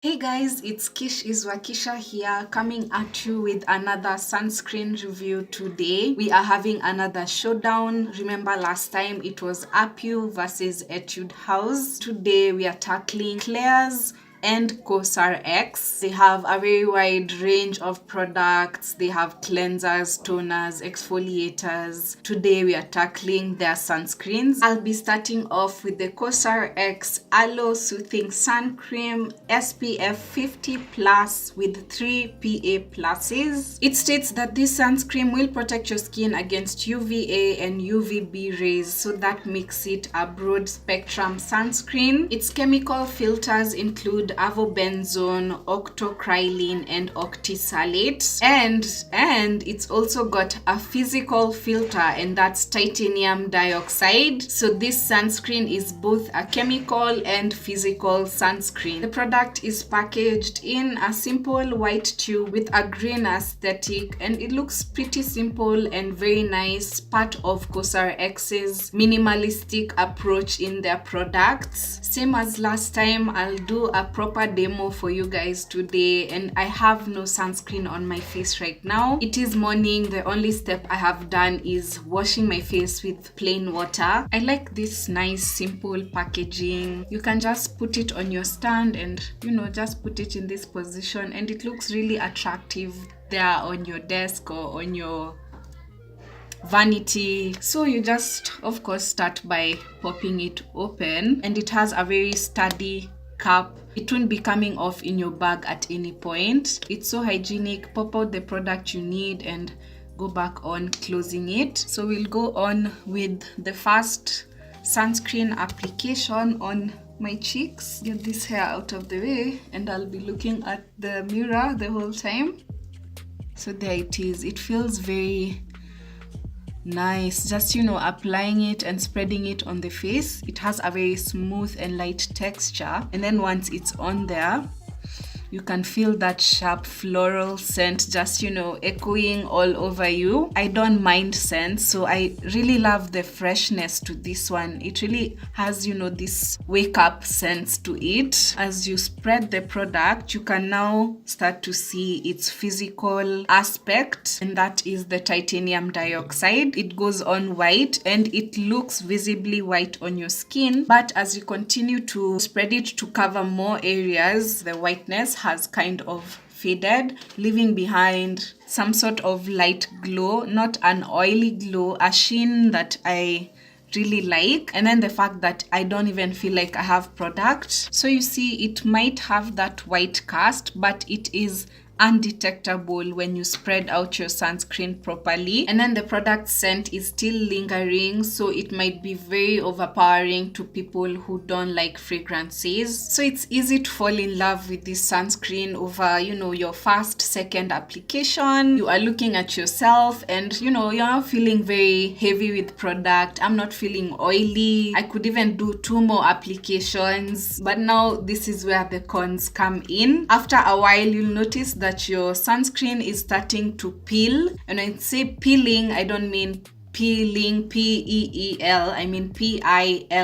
Hey guys, it's Kish is Wakisha here, coming at you with another sunscreen review today. We are having another showdown. Remember last time it was Apu versus Etude House. Today we are tackling Klairs and Cosrx. They have a very wide range of products. They have cleansers, toners, exfoliators. Today we are tackling their sunscreens. I'll be starting off with the Cosrx Aloe Soothing Sun Cream SPF 50 plus with 3 PA pluses. It states that this sunscreen will protect your skin against UVA and UVB rays, so that makes it a broad spectrum sunscreen. Its chemical filters include avobenzone, octocrylene, and octisalate, and it's also got a physical filter, and that's titanium dioxide. So this sunscreen is both a chemical and physical sunscreen. The product is packaged in a simple white tube with a green aesthetic, and it looks pretty simple and very nice, part of Cosrx's minimalistic approach in their products. Same as last time, I'll do a proper demo for you guys today, and I have no sunscreen on my face right now. It is morning. The only step I have done is washing my face with plain water. I like this nice simple packaging. You can just put it on your stand and just put it in this position, and it looks really attractive there on your desk or on your vanity. So you just of course start by popping it open, and it has a very sturdy cap. It won't be coming off in your bag at any point. It's so hygienic. Pop out the product you need and go back on closing it. So we'll go on with the first sunscreen application on my cheeks. Get this hair out of the way, and I'll be looking at the mirror the whole time. So there it is. It feels very nice, just applying it and spreading it on the face. It has a very smooth and light texture, and then once it's on there, you can feel that sharp floral scent just echoing all over you. I don't mind scents, so I really love the freshness to this one. It really has this wake up sense to it. As you spread the product, you can now start to see its physical aspect, and that is the titanium dioxide. It goes on white, and it looks visibly white on your skin, but as you continue to spread it to cover more areas, the whiteness has kind of faded, leaving behind some sort of light glow, not an oily glow, a sheen that I really like, and then the fact that I don't even feel like I have product. So you see, it might have that white cast, but it is undetectable when you spread out your sunscreen properly. And then the product scent is still lingering, so it might be very overpowering to people who don't like fragrances. So it's easy to fall in love with this sunscreen over your first, second application. You are looking at yourself, and you're not feeling very heavy with product. I'm not feeling oily. I could even do 2 more applications, but now this is where the cons come in. After a while, you'll notice that your sunscreen is starting to peel. And when I say peeling, I don't mean peeling, P-E-E-L, I mean P-I-L-L-I-N-G.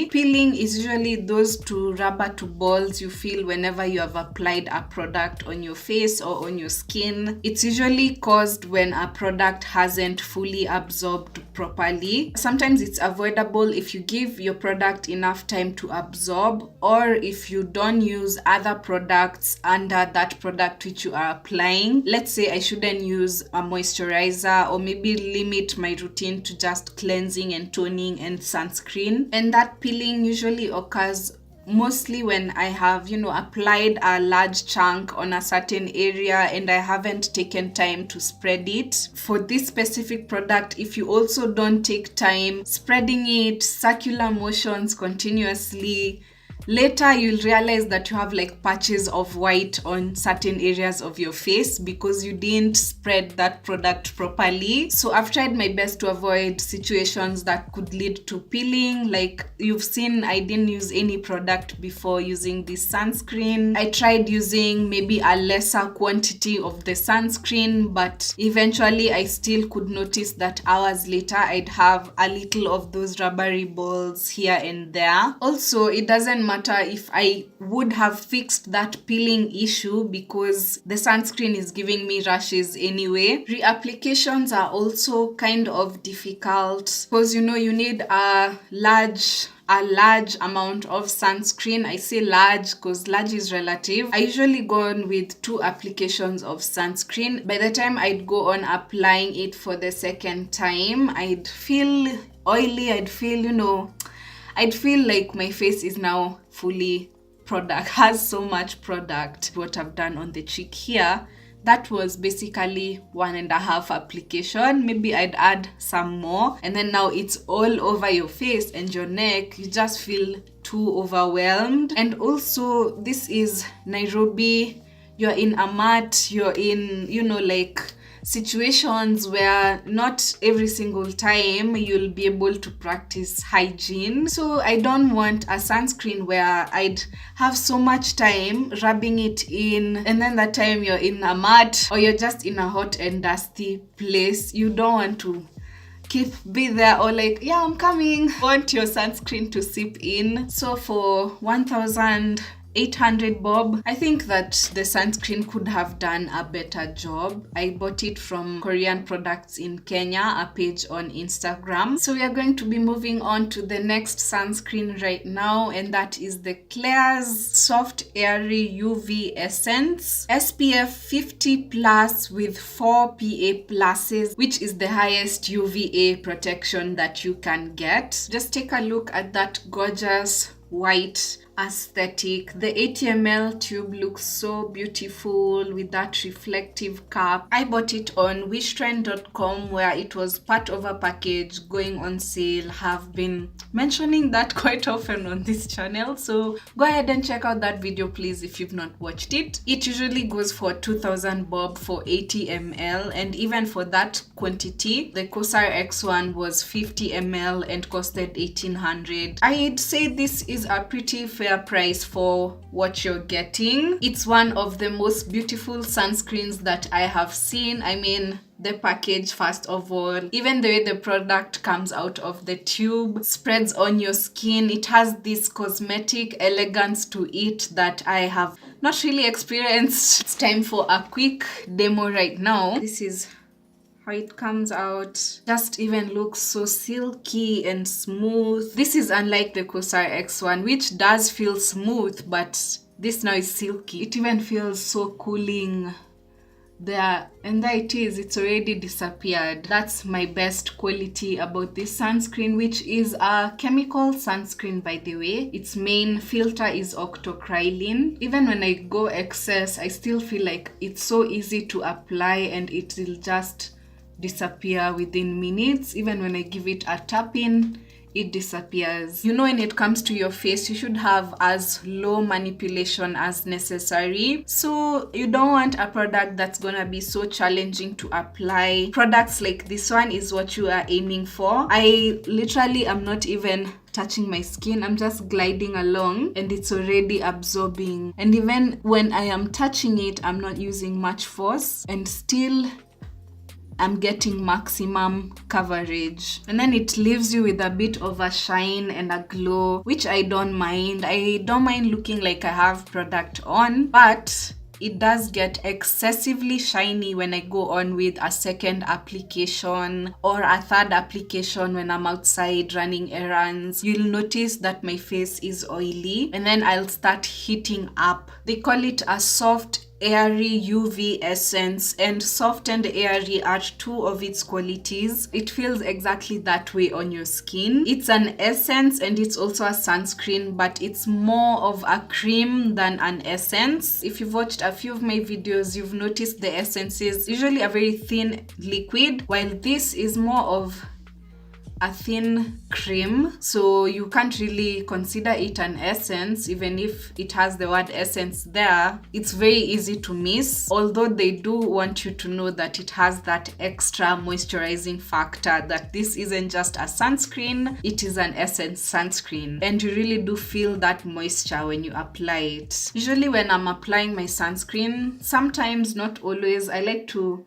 Peeling is usually those 2 rubber to balls you feel whenever you have applied a product on your face or on your skin. It's usually caused when a product hasn't fully absorbed properly. Sometimes it's avoidable if you give your product enough time to absorb, or if you don't use other products under that product which you are applying. Let's say I shouldn't use a moisturizer, or maybe limit my routine to just cleansing and toning and sunscreen. And that peeling usually occurs mostly when I have applied a large chunk on a certain area and I haven't taken time to spread it. For this specific product, if you also don't take time spreading it, circular motions continuously, later you'll realize that you have like patches of white on certain areas of your face because you didn't spread that product properly. So I've tried my best to avoid situations that could lead to peeling. Like you've seen, I didn't use any product before using this sunscreen. I tried using maybe a lesser quantity of the sunscreen, but eventually I still could notice that hours later I'd have a little of those rubbery balls here and there. Also, it doesn't matter if I would have fixed that peeling issue because the sunscreen is giving me rashes anyway. Reapplications are also kind of difficult because you need a large amount of sunscreen. I say large because large is relative. I usually go on with 2 applications of sunscreen. By the time I'd go on applying it for the second time, I'd feel oily. I'd feel like my face is now fully has so much product. What I've done on the cheek here, that was basically 1.5 application. Maybe I'd add some more, and then now it's all over your face and your neck. You just feel too overwhelmed. And also, this is Nairobi. You're in a mat, you're in, like situations where not every single time you'll be able to practice hygiene. So I don't want a sunscreen where I'd have so much time rubbing it in, and then that time you're in a mat or you're just in a hot and dusty place. You don't want to be there or like, yeah, I'm coming. Want your sunscreen to seep in. So for 1,800 bob, I think that the sunscreen could have done a better job. I bought it from Korean Products in Kenya, a page on Instagram. So we are going to be moving on to the next sunscreen right now, and that is the Klairs Soft Airy UV Essence SPF 50 plus with 4 PA pluses, which is the highest UVA protection that you can get. Just take a look at that gorgeous white aesthetic. The 80 ml tube looks so beautiful with that reflective cap. I bought it on wishtrend.com where it was part of a package going on sale. Have been mentioning that quite often on this channel, so go ahead and check out that video please if you've not watched it. It usually goes for 2,000 bob for 80 ml, and even for that quantity, the Cosrx one was 50 ml and costed 1,800. I'd say this is a pretty fair price for what you're getting. It's one of the most beautiful sunscreens that I have seen. I mean, the package first of all, even the way the product comes out of the tube, spreads on your skin. It has this cosmetic elegance to it that I have not really experienced. It's time for a quick demo right now. This is how it comes out. Just even looks so silky and smooth. This is unlike the Cosrx one, which does feel smooth, but this now is silky. It even feels so cooling there, and there it is. It's already disappeared. That's my best quality about this sunscreen, which is a chemical sunscreen, by the way. Its main filter is octocrylene. Even when I go excess, I still feel like it's so easy to apply and it will just disappear within minutes. Even when I give it a tap in, it disappears. When it comes to your face, you should have as low manipulation as necessary. So you don't want a product that's gonna be so challenging to apply. Products like this one is what you are aiming for. I literally am not even touching my skin. I'm just gliding along and it's already absorbing. And even when I am touching it, I'm not using much force, and still I'm getting maximum coverage. And then it leaves you with a bit of a shine and a glow, which I don't mind. I don't mind looking like I have product on, but it does get excessively shiny when I go on with a second application or a third application when I'm outside running errands. You'll notice that my face is oily, and then I'll start heating up. They call it a soft airy UV essence, and soft and airy are two of its qualities. It feels exactly that way on your skin. It's an essence and it's also a sunscreen, but it's more of a cream than an essence. If you've watched a few of my videos, you've noticed the essence is usually a very thin liquid, while this is more of a thin cream, so you can't really consider it an essence. Even if it has the word essence there, it's very easy to miss, although they do want you to know that it has that extra moisturizing factor, that this isn't just a sunscreen, it is an essence sunscreen, and you really do feel that moisture when you apply it. Usually when I'm applying my sunscreen, sometimes, not always, I like to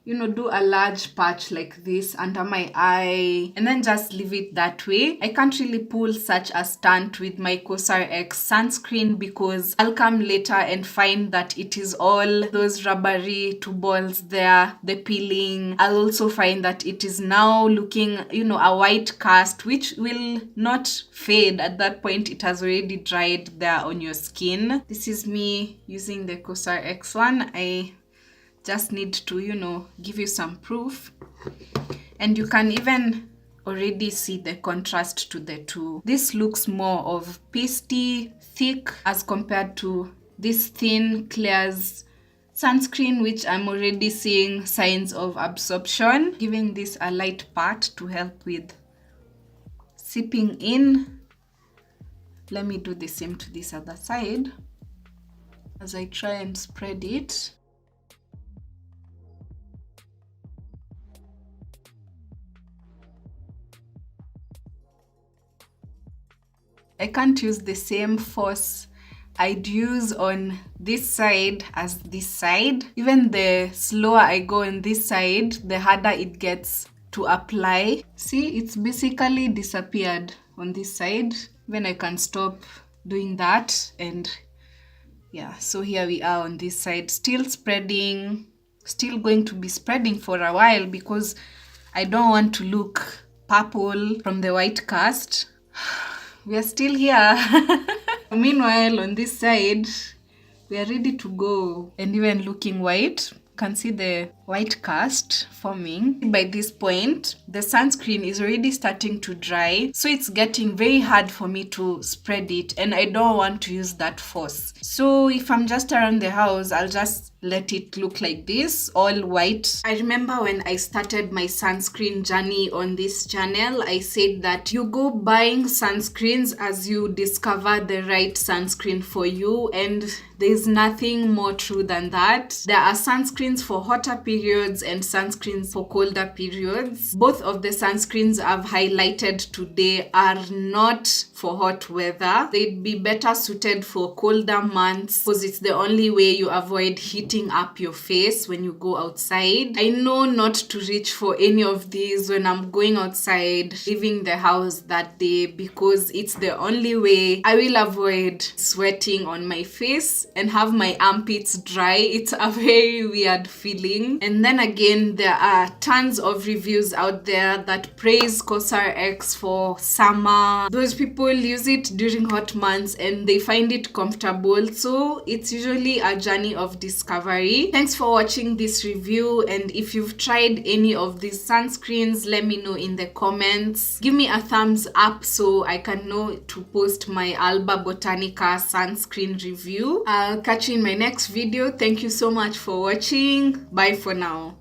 do a large patch like this under my eye and then just leave it that way. I can't really pull such a stunt with my Cosrx sunscreen because I'll come later and find that it is all those rubbery two balls there, the peeling. I'll also find that it is now looking, a white cast, which will not fade. At that point, it has already dried there on your skin. This is me using the Cosrx one. I just need to, give you some proof. And you can even already see the contrast to the two. This looks more of pasty, thick as compared to this thin Klairs sunscreen, which I'm already seeing signs of absorption. Giving this a light pat to help with seeping in. Let me do the same to this other side as I try and spread it. I can't use the same force I'd use on this side as this side. Even the slower I go on this side, the harder it gets to apply. See, it's basically disappeared on this side. When I can stop doing that, and yeah, so here we are on this side, still spreading, still going to be spreading for a while because I don't want to look purple from the white cast. We are still here. Meanwhile, on this side, we are ready to go and even looking white. You can see the white cast forming. By this point, the sunscreen is already starting to dry, so it's getting very hard for me to spread it, and I don't want to use that force. So if I'm just around the house, I'll just let it look like this, all white. I remember when I started my sunscreen journey on this channel, I said that you go buying sunscreens as you discover the right sunscreen for you, and there's nothing more true than that. There are sunscreens for hotter periods and sunscreens for colder periods. Both of the sunscreens I've highlighted today are not for hot weather. They'd be better suited for colder months because it's the only way you avoid heating up your face when you go outside. I know not to reach for any of these when I'm going outside, leaving the house that day, because it's the only way I will avoid sweating on my face and have my armpits dry. It's a very weird feeling. And then again, there are tons of reviews out there that praise Cosrx for summer. Those people use it during hot months and they find it comfortable. So it's usually a journey of discovery. Thanks for watching this review, and if you've tried any of these sunscreens, let me know in the comments. Give me a thumbs up so I can know to post my Alba Botanica sunscreen review. I'll catch you in my next video. Thank you so much for watching. Bye for now.